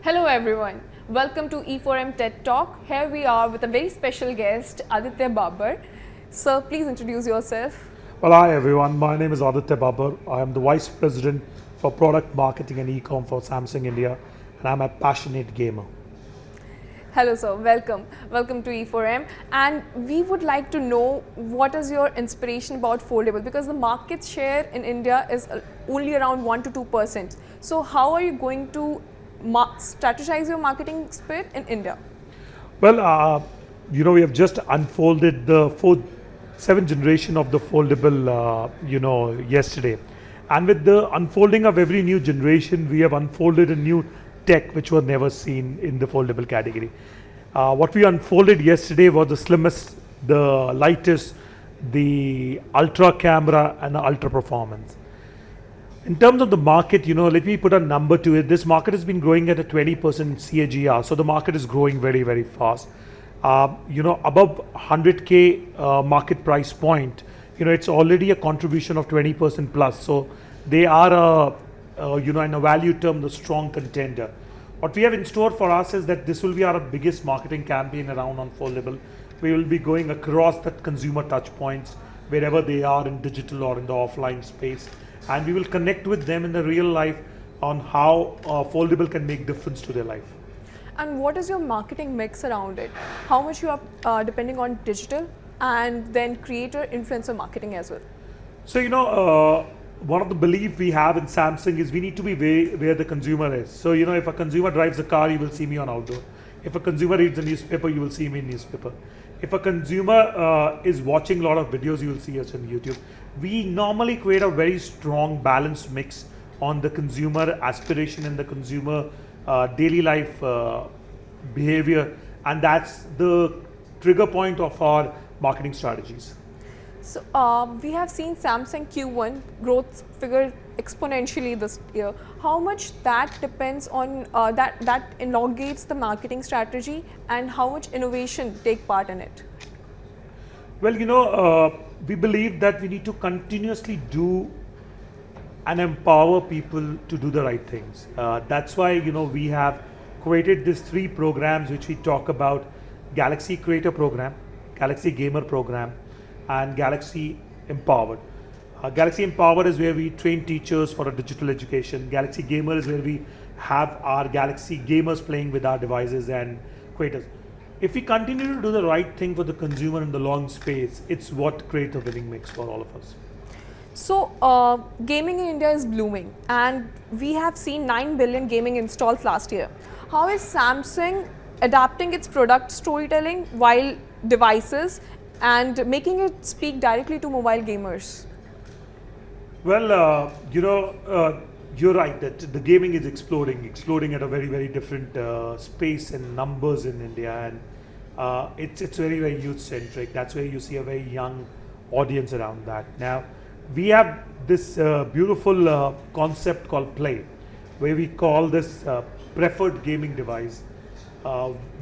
Hello everyone, welcome to E4M TED Talk. Here we are with a very special guest, Aditya Babar. Sir, please introduce yourself. Well, hi everyone. My name is Aditya Babar. I am the Vice President for Product Marketing and E-com for Samsung India, and I'm a passionate gamer. Hello sir, welcome. Welcome to E4M. And we would like to know what is your inspiration about Foldable, because the market share in India is only around 1 to 2%. So how are you going to strategize your marketing spirit in India? Well, we have just unfolded the seventh generation of the foldable, yesterday. And with the unfolding of every new generation, we have unfolded a new tech which was never seen in the foldable category. What we unfolded yesterday was the slimmest, the lightest, the ultra camera, and the ultra performance. In terms of the market, let me put a number to it. This market has been growing at a 20% CAGR, so the market is growing very, very fast. Above 100K market price point, it's already a contribution of 20% plus. So they are, in a value term, the strong contender. What we have in store for us is that this will be our biggest marketing campaign around on Foldable. We will be going across that consumer touch points wherever they are in digital or in the offline space. And we will connect with them in the real life on how Foldable can make difference to their life. And what is your marketing mix around it? How much you are depending on digital and then creator influencer marketing as well? So, one of the belief we have in Samsung is we need to be where the consumer is. So, if a consumer drives a car, you will see me on outdoor. If a consumer reads a newspaper, you will see me in newspaper. If a consumer is watching a lot of videos, you will see us on YouTube. We normally create a very strong balanced mix on the consumer aspiration and the consumer daily life behavior, and that's the trigger point of our marketing strategies. So we have seen Samsung Q1 growth figure exponentially this year. How much that depends on that elongates the marketing strategy, and how much innovation take part in it? Well, we believe that we need to continuously do and empower people to do the right things. That's why we have created these three programs which we talk about: Galaxy Creator Program, Galaxy Gamer Program, and Galaxy Empowered. Galaxy Empowered is where we train teachers for a digital education. Galaxy Gamer is where we have our Galaxy gamers playing with our devices and creators. If we continue to do the right thing for the consumer in the long space, it's what creates a winning mix for all of us. So gaming in India is blooming, and we have seen 9 billion gaming installs last year. How is Samsung adapting its product storytelling while devices and making it speak directly to mobile gamers? Well, you're right that the gaming is exploding at a very, very different space and numbers in India, and it's very, very youth centric. That's where you see a very young audience around that. Now, we have this beautiful concept called Play, where we call this preferred gaming device.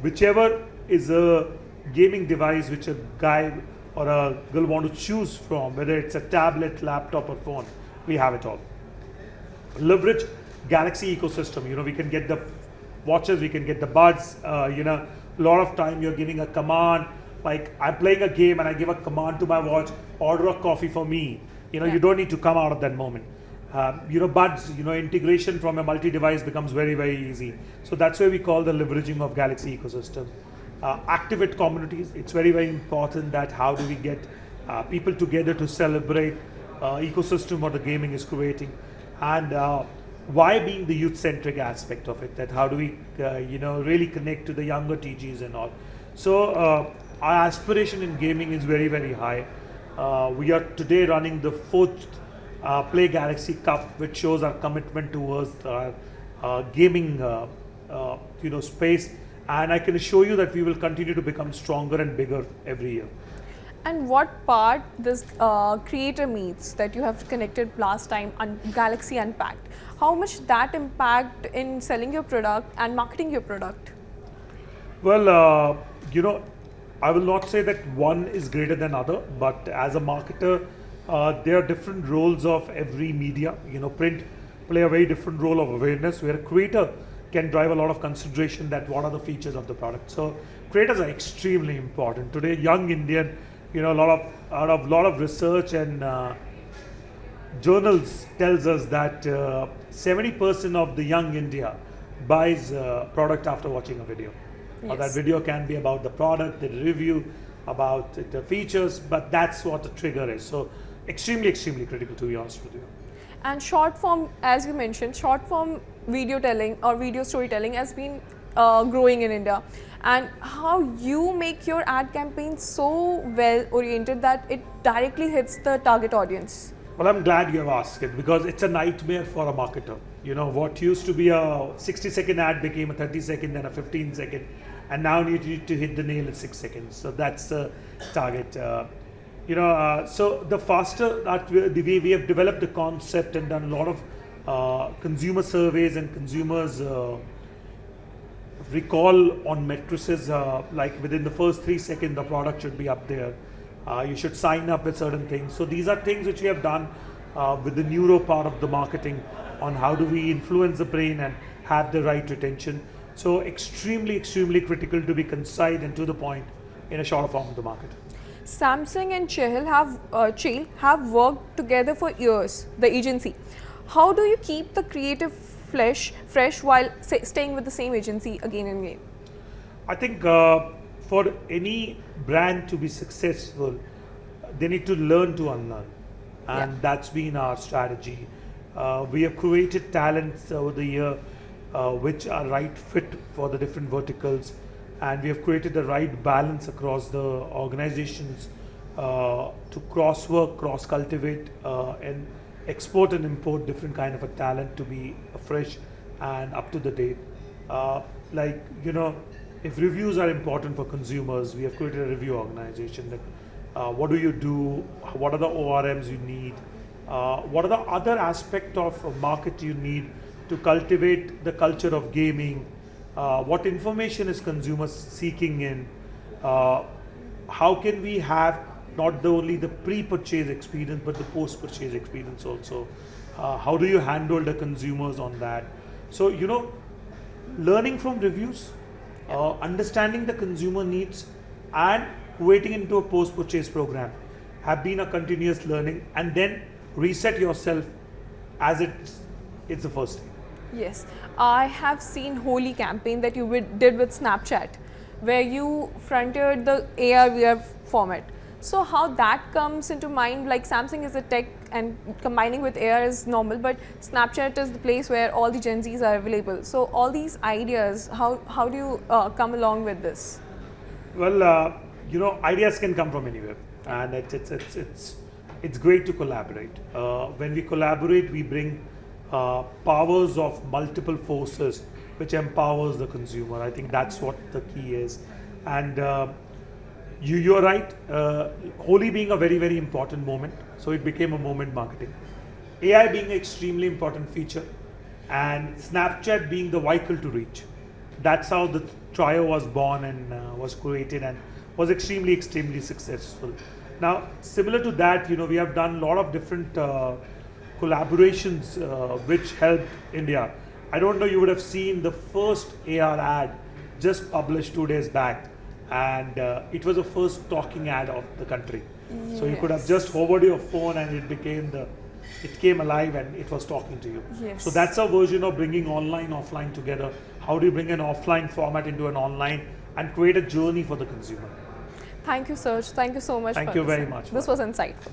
Whichever is a gaming device which a guy or a girl want to choose from, whether it's a tablet, laptop, or phone, we have it all. Leverage Galaxy ecosystem. We can get the watches, we can get the buds. A lot of time you're giving a command, like I'm playing a game and I give a command to my watch, order a coffee for me. You don't need to come out of that moment. Buds, integration from a multi-device becomes very, very easy. So that's why we call the leveraging of Galaxy ecosystem. Activate communities. It's very, very important that how do we get people together to celebrate ecosystem what the gaming is creating, and why being the youth-centric aspect of it. That how do we, really connect to the younger TGs and all. So our aspiration in gaming is very, very high. We are today running the fourth Play Galaxy Cup, which shows our commitment towards our gaming, space. And I can assure you that we will continue to become stronger and bigger every year. And what part this creator meets that you have connected last time on Galaxy Unpacked? How much that impact in selling your product and marketing your product? Well, I will not say that one is greater than other, but as a marketer, there are different roles of every media. Print play a very different role of awareness, where a creator can drive a lot of consideration that what are the features of the product. So creators are extremely important today. Young Indian, you know, a lot of research and journals tells us that 70% of the young India buys a product after watching a video. Or that Yes. video can be about the product, the review, about the features, but that's what the trigger is. So extremely, extremely critical, to be honest with you. And short form, as you mentioned, short form video telling or video storytelling has been growing in India. And how you make your ad campaign so well oriented that it directly hits the target audience. Well, I'm glad you have asked it because it's a nightmare for a marketer. You know, what used to be a 60-second ad became a 30-second, then a 15-second, and now you need to hit the nail in 6 seconds. So that's the target. So the faster that we have developed the concept and done a lot of consumer surveys and consumers recall on matrices, like within the first 3 seconds, the product should be up there. You should sign up with certain things. So these are things which we have done with the neuro part of the marketing on how do we influence the brain and have the right retention. So extremely, extremely critical to be concise and to the point in a shorter form of the market. Samsung and Chail have worked together for years, the agency. How do you keep the creative fresh while staying with the same agency again and again? I think for any brand to be successful, they need to learn to unlearn. And that's been our strategy. We have created talents over the year which are right fit for the different verticals. And we have created the right balance across the organizations to cross-work, cross-cultivate, and export and import different kind of a talent to be fresh and up to the date. If reviews are important for consumers, we have created a review organization that what do you do, what are the ORMs you need, what are the other aspects of a market you need to cultivate the culture of gaming, what information is consumers seeking in, how can we have not only the pre-purchase experience but the post-purchase experience also, how do you handle the consumers on that. So learning from reviews, understanding the consumer needs and waiting into a post-purchase program have been a continuous learning, and then reset yourself as it's the first thing. Yes, I have seen Holi campaign that you did with Snapchat, where you fronted the AR/VR format. So how that comes into mind? Like Samsung is a tech and combining with AR is normal, but Snapchat is the place where all the Gen Zs are available. So all these ideas, how do you come along with this? Well, ideas can come from anywhere, and it's great to collaborate. When we collaborate, we bring powers of multiple forces, which empowers the consumer. I think that's what the key is. And you're right. Holi being a very, very important moment, so it became a moment marketing. AI being an extremely important feature, and Snapchat being the vehicle to reach. That's how the trio was born and was created and was extremely, extremely successful. Now, similar to that, we have done a lot of different collaborations which helped India. I don't know, you would have seen the first AR ad just published 2 days back, and it was the first talking ad of the country. Yes. So you could have just hovered your phone and it came alive and it was talking to you. Yes. So that's a version of bringing online, offline together. How do you bring an offline format into an online and create a journey for the consumer? Thank you, Serge. Thank you so much. Thank you very much. This was insightful.